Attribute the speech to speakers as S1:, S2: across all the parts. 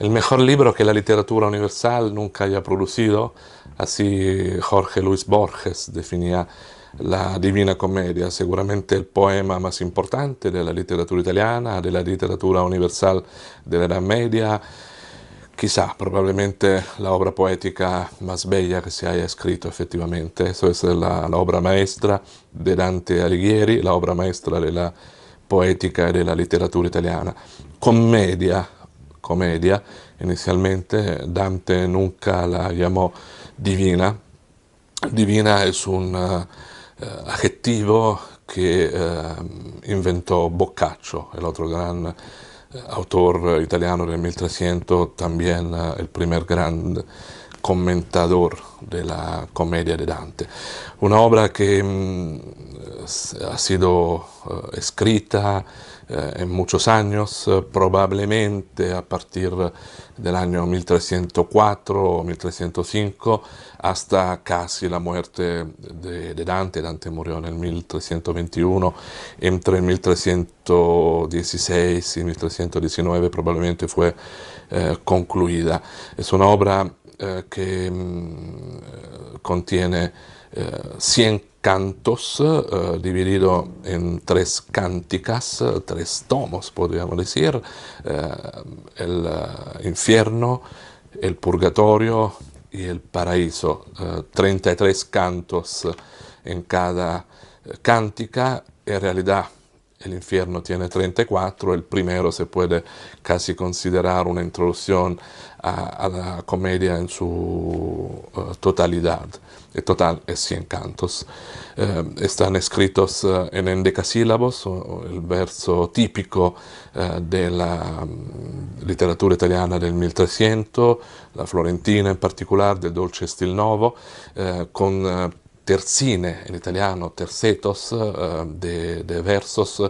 S1: El mejor libro que la literatura universal nunca haya producido, así Jorge Luis Borges definía la Divina Commedia, seguramente el poema más importante de la literatura italiana, de la literatura universal de la Edad Media, quizá probablemente la obra poética más bella que se haya escrito efectivamente. Eso es la obra maestra de Dante Alighieri, la obra maestra de la poética y de la literatura italiana. Commedia, comedia, inizialmente Dante nunca la llamó divina. Divina es un adjetivo que inventó Boccaccio, el otro gran autor italiano del 1300, también el primer gran comentador de la Comedia de Dante. Una obra que ha sido escrita en muchos años, probablemente a partir del año 1304 o 1305 hasta casi la muerte de Dante. Dante murió en el 1321, entre el 1316 y 1319 probablemente fue concluida. Es una obra que contiene 100 cantos, dividido en 3 cánticas, 3 tomos, podríamos decir, el infierno, el purgatorio y el paraíso, 33 cantos en cada cántica. En realidad el infierno tiene 34, el primero se puede casi considerar una introducción a la comedia en su totalidad. El total es 100 cantos. Están escritos en endecasílabos, el verso típico de la literatura italiana del 1300, la florentina in particolare, del dolce stil novo, con terzine en italiano, tercetos, de versos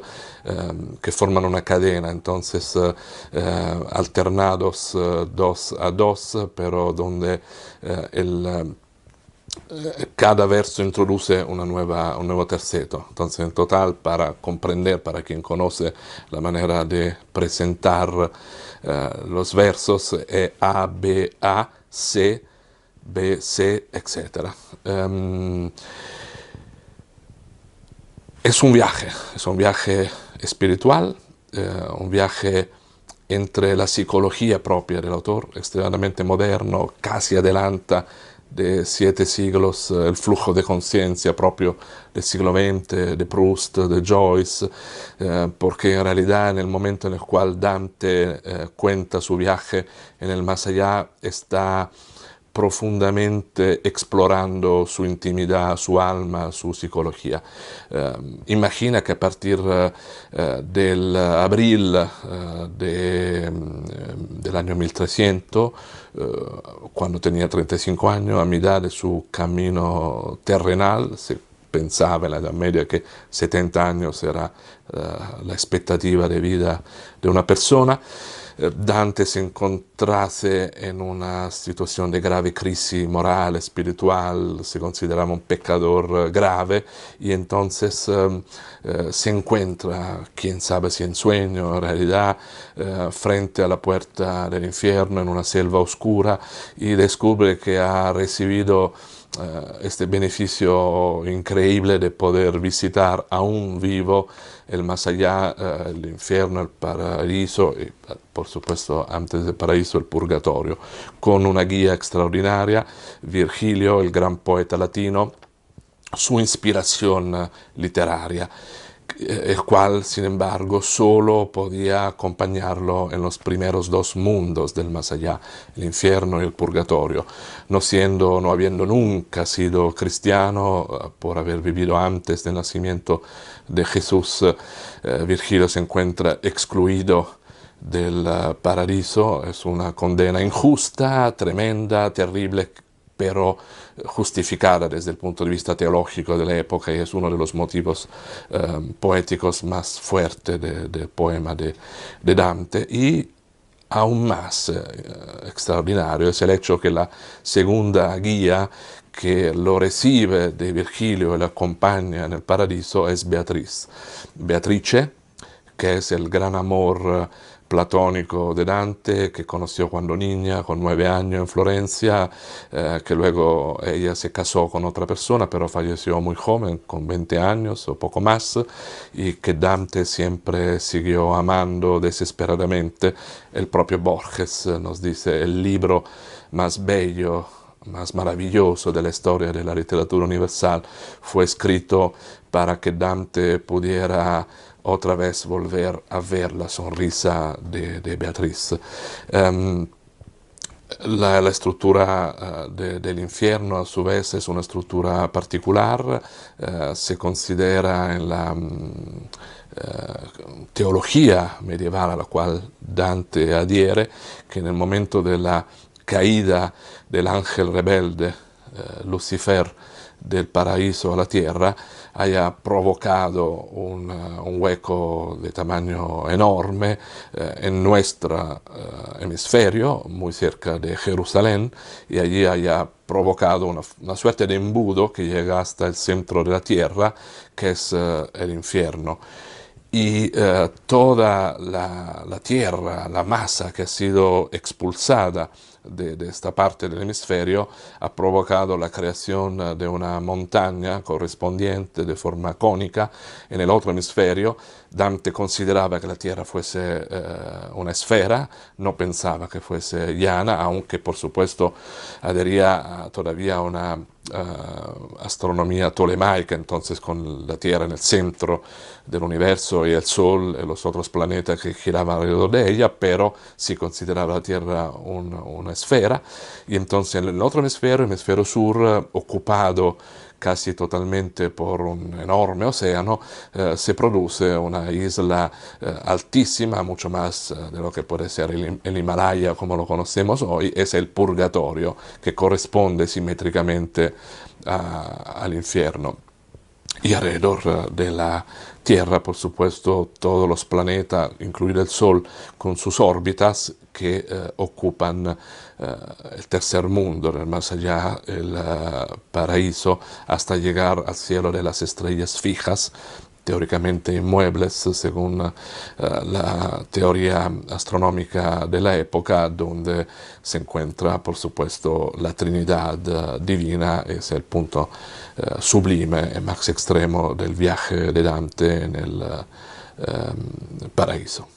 S1: que forman una cadena, entonces alternados dos a dos, pero donde cada verso introduce un nuevo terceto. Entonces, en total, para comprender, para quien conoce la manera de presentar los versos, es A, B, A, C, B, C, etc. Es un viaje espiritual, un viaje entre la psicología propia del autor, extremadamente moderno, casi adelanta de 7 siglos el flujo de conciencia propio del siglo XX, de Proust, de Joyce, porque en realidad en el momento en el cual Dante cuenta su viaje en el más allá, está profundamente explorando su intimidad, su alma, su psicología. Imagina que a partir del abril del año 1300, cuando tenía 35 años, a mitad de su camino terrenal, se pensaba en la Edad Media que 70 años era la expectativa de vida de una persona. Dante se encontrase en una situación de grave crisis moral, espiritual, se consideraba un pecador grave y entonces se encuentra, quién sabe si en sueño, en realidad, frente a la puerta del infierno en una selva oscura y descubre que ha recibido este beneficio increíble de poder visitar aún vivo el más allá, el infierno, el paraíso y por supuesto antes del paraíso el purgatorio, con una guía extraordinaria, Virgilio, el gran poeta latino, su inspiración literaria, el cual, sin embargo, solo podía acompañarlo en los primeros 2 mundos del más allá, el infierno y el purgatorio. No habiendo nunca sido cristiano, por haber vivido antes del nacimiento de Jesús, Virgilio se encuentra excluido del paraíso. Es una condena injusta, tremenda, terrible, pero justificada desde el punto de vista teológico de la época, y es uno de los motivos poéticos más fuertes del poema de Dante. Y aún más extraordinario es el hecho que la segunda guía que lo recibe de Virgilio y lo acompaña en el paraíso es Beatrice, que es el gran amor platónico de Dante que conoció cuando niña, con 9 años en Florencia, que luego ella se casó con otra persona, pero falleció muy joven, con 20 años o poco más, y que Dante siempre siguió amando desesperadamente. El propio Borges nos dice: el libro más bello, más maravilloso de la historia de la literatura universal fue escrito para que Dante pudiera otra vez volver a ver la sonrisa de Beatriz. La estructura del infierno a su vez es una estructura particular, se considera en la teología medieval a la cual Dante adhiere que en el momento de la caída del ángel rebelde, Lucifer, del paraíso a la tierra, haya provocado un hueco de tamaño enorme en nuestro hemisferio, muy cerca de Jerusalén, y allí haya provocado una suerte de embudo que llega hasta el centro de la tierra, que es el infierno. Y toda la tierra, la masa que ha sido expulsada de esta parte del hemisferio ha provocado la creación de una montaña correspondiente de forma cónica en el otro hemisferio. Dante consideraba que la Tierra fuese una esfera, no pensaba que fuese llana, aunque por supuesto adhería todavía a una astronomía tolemaica, entonces con la Tierra en el centro del universo y el Sol y los otros planetas que giraban alrededor de ella, pero sí consideraba la Tierra una esfera. Y entonces en el otro hemisferio, el hemisferio sur, ocupado casi totalmente por un enorme océano, se produce una isla altísima, mucho más de lo que puede ser el Himalaya como lo conocemos hoy, es el purgatorio, que corresponde simétricamente al infierno. Y alrededor de la Tierra, por supuesto, todos los planetas, incluido el Sol, con sus órbitas que ocupan el tercer mundo, más allá el paraíso, hasta llegar al cielo de las estrellas fijas, teóricamente inmuebles, según la teoría astronómica de la época, donde se encuentra, por supuesto, la Trinidad divina, es el punto sublime y más extremo del viaje de Dante en el paraíso.